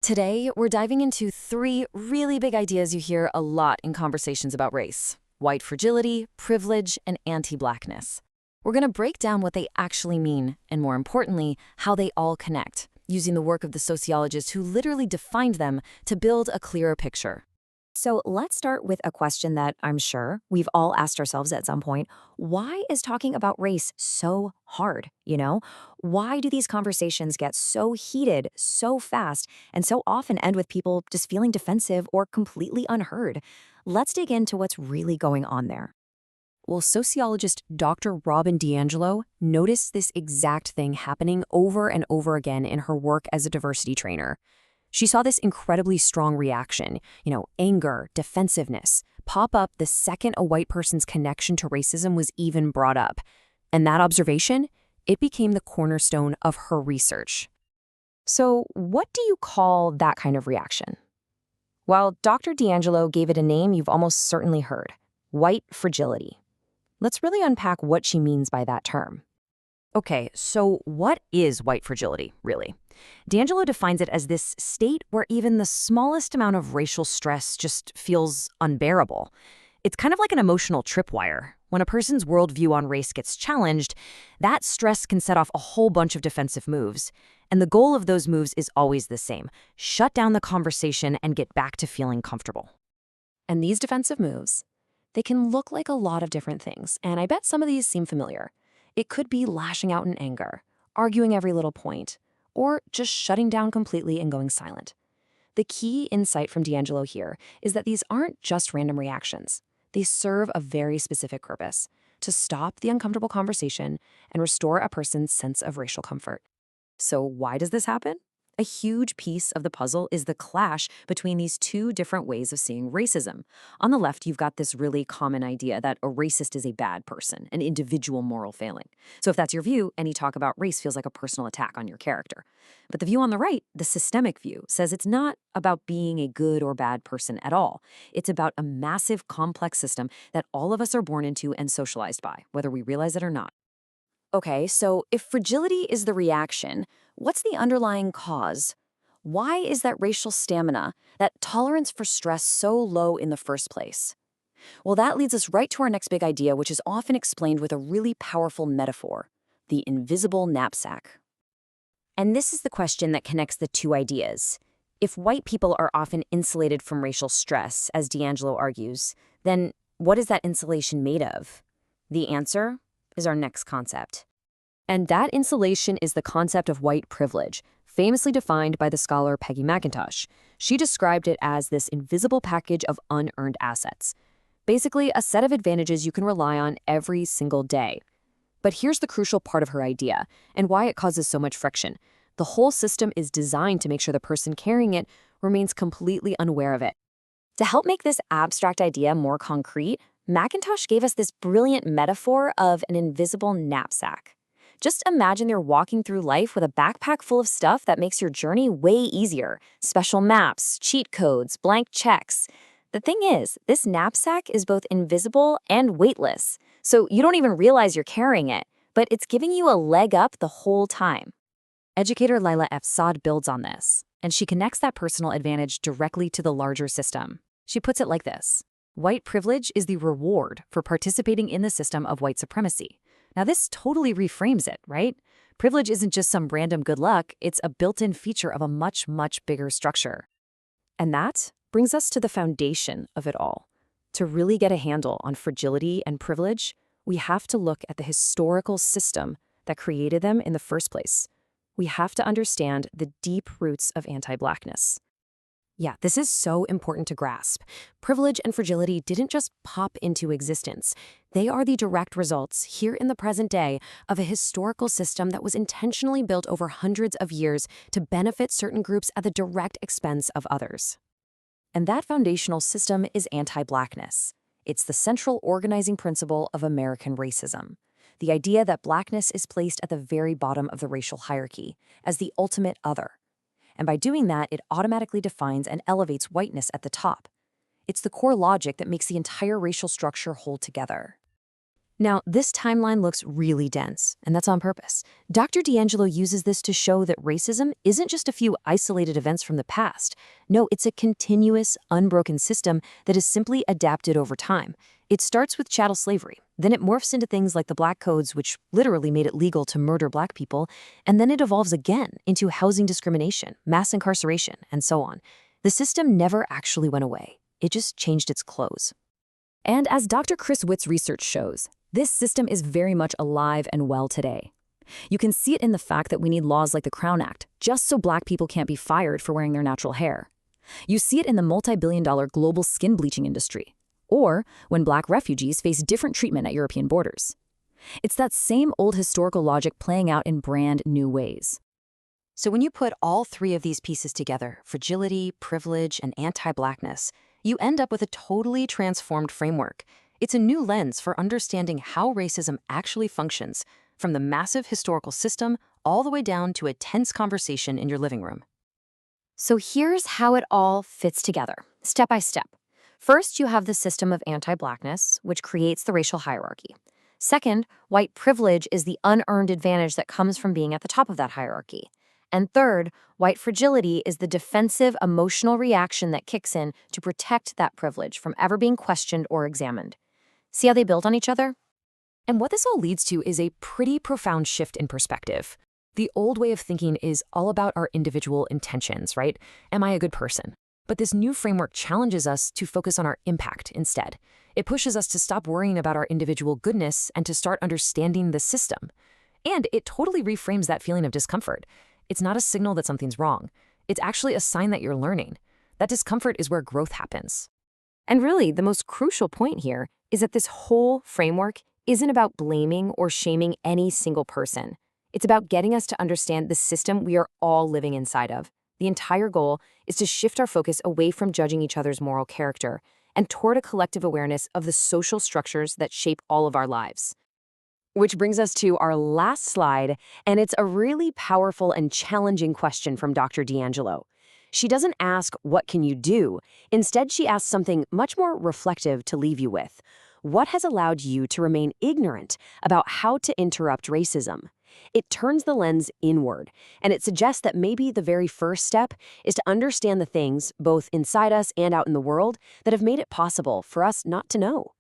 Today, we're diving into three really big ideas you hear a lot in conversations about race: white fragility, privilege, and anti-blackness. We're going to break down what they actually mean, and more importantly, how they all connect, using the work of the sociologists who literally defined them to build a clearer picture. So let's start with a question that I'm sure we've all asked ourselves at some point. Why is talking about race so hard? Why do these conversations get so heated so fast and so often end with people just feeling defensive or completely unheard? Let's dig into what's really going on there. Well, sociologist Dr. Robin DiAngelo noticed this exact thing happening over and over again in her work as a diversity trainer. She saw this incredibly strong reaction, anger, defensiveness, pop up the second a white person's connection to racism was even brought up. And that observation, it became the cornerstone of her research. So what do you call that kind of reaction? Well, Dr. DiAngelo gave it a name you've almost certainly heard: white fragility. Let's really unpack what she means by that term. Okay, so what is white fragility, really? DiAngelo defines it as this state where even the smallest amount of racial stress just feels unbearable. It's kind of like an emotional tripwire. When a person's worldview on race gets challenged, that stress can set off a whole bunch of defensive moves. And the goal of those moves is always the same: shut down the conversation and get back to feeling comfortable. And these defensive moves, they can look like a lot of different things, and I bet some of these seem familiar. It could be lashing out in anger, arguing every little point, or just shutting down completely and going silent. The key insight from DiAngelo here is that these aren't just random reactions. They serve a very specific purpose: to stop the uncomfortable conversation and restore a person's sense of racial comfort. So why does this happen? A huge piece of the puzzle is the clash between these two different ways of seeing racism. On the left, you've got this really common idea that a racist is a bad person, an individual moral failing. So if that's your view, any talk about race feels like a personal attack on your character. But the view on the right, the systemic view, says it's not about being a good or bad person at all. It's about a massive, complex system that all of us are born into and socialized by, whether we realize it or not. Okay, so if fragility is the reaction, what's the underlying cause? Why is that racial stamina, that tolerance for stress, so low in the first place? Well, that leads us right to our next big idea, which is often explained with a really powerful metaphor: the invisible knapsack. And this is the question that connects the two ideas. If white people are often insulated from racial stress, as DiAngelo argues, then what is that insulation made of? The answer is our next concept. And that insulation is the concept of white privilege, famously defined by the scholar Peggy McIntosh. She described it as this invisible package of unearned assets. Basically, a set of advantages you can rely on every single day. But here's the crucial part of her idea, and why it causes so much friction. The whole system is designed to make sure the person carrying it remains completely unaware of it. To help make this abstract idea more concrete, McIntosh gave us this brilliant metaphor of an invisible knapsack. Just imagine you're walking through life with a backpack full of stuff that makes your journey way easier: special maps, cheat codes, blank checks. The thing is, this knapsack is both invisible and weightless, so you don't even realize you're carrying it, but it's giving you a leg up the whole time. Educator Lila F. Saad builds on this, and she connects that personal advantage directly to the larger system. She puts it like this: white privilege is the reward for participating in the system of white supremacy. Now, this totally reframes it, right? Privilege isn't just some random good luck, it's a built-in feature of a much, much bigger structure. And that brings us to the foundation of it all. To really get a handle on fragility and privilege, we have to look at the historical system that created them in the first place. We have to understand the deep roots of anti-blackness. Yeah, this is so important to grasp. Privilege and fragility didn't just pop into existence. They are the direct results, here in the present day, of a historical system that was intentionally built over hundreds of years to benefit certain groups at the direct expense of others. And that foundational system is anti-blackness. It's the central organizing principle of American racism. The idea that blackness is placed at the very bottom of the racial hierarchy, as the ultimate other. And by doing that, it automatically defines and elevates whiteness at the top. It's the core logic that makes the entire racial structure hold together. Now, this timeline looks really dense, and that's on purpose. Dr. DiAngelo uses this to show that racism isn't just a few isolated events from the past. No, it's a continuous, unbroken system that is simply adapted over time. It starts with chattel slavery, then it morphs into things like the Black Codes, which literally made it legal to murder Black people, and then it evolves again into housing discrimination, mass incarceration, and so on. The system never actually went away. It just changed its clothes. And as Dr. Chris Witt's research shows, this system is very much alive and well today. You can see it in the fact that we need laws like the Crown Act, just so Black people can't be fired for wearing their natural hair. You see it in the multi-billion-dollar global skin bleaching industry, or when Black refugees face different treatment at European borders. It's that same old historical logic playing out in brand new ways. So when you put all three of these pieces together, fragility, privilege, and anti-Blackness, you end up with a totally transformed framework. It's a new lens for understanding how racism actually functions, from the massive historical system all the way down to a tense conversation in your living room. So here's how it all fits together, step by step. First, you have the system of anti-Blackness, which creates the racial hierarchy. Second, white privilege is the unearned advantage that comes from being at the top of that hierarchy. And third, white fragility is the defensive emotional reaction that kicks in to protect that privilege from ever being questioned or examined. See how they build on each other? And what this all leads to is a pretty profound shift in perspective. The old way of thinking is all about our individual intentions, right? Am I a good person? But this new framework challenges us to focus on our impact instead. It pushes us to stop worrying about our individual goodness and to start understanding the system. And it totally reframes that feeling of discomfort. It's not a signal that something's wrong. It's actually a sign that you're learning. That discomfort is where growth happens. And really, the most crucial point here is that this whole framework isn't about blaming or shaming any single person. It's about getting us to understand the system we are all living inside of. The entire goal is to shift our focus away from judging each other's moral character and toward a collective awareness of the social structures that shape all of our lives. Which brings us to our last slide, and it's a really powerful and challenging question from Dr. DiAngelo. She doesn't ask, what can you do? Instead, she asks something much more reflective to leave you with. What has allowed you to remain ignorant about how to interrupt racism? It turns the lens inward, and it suggests that maybe the very first step is to understand the things, both inside us and out in the world, that have made it possible for us not to know.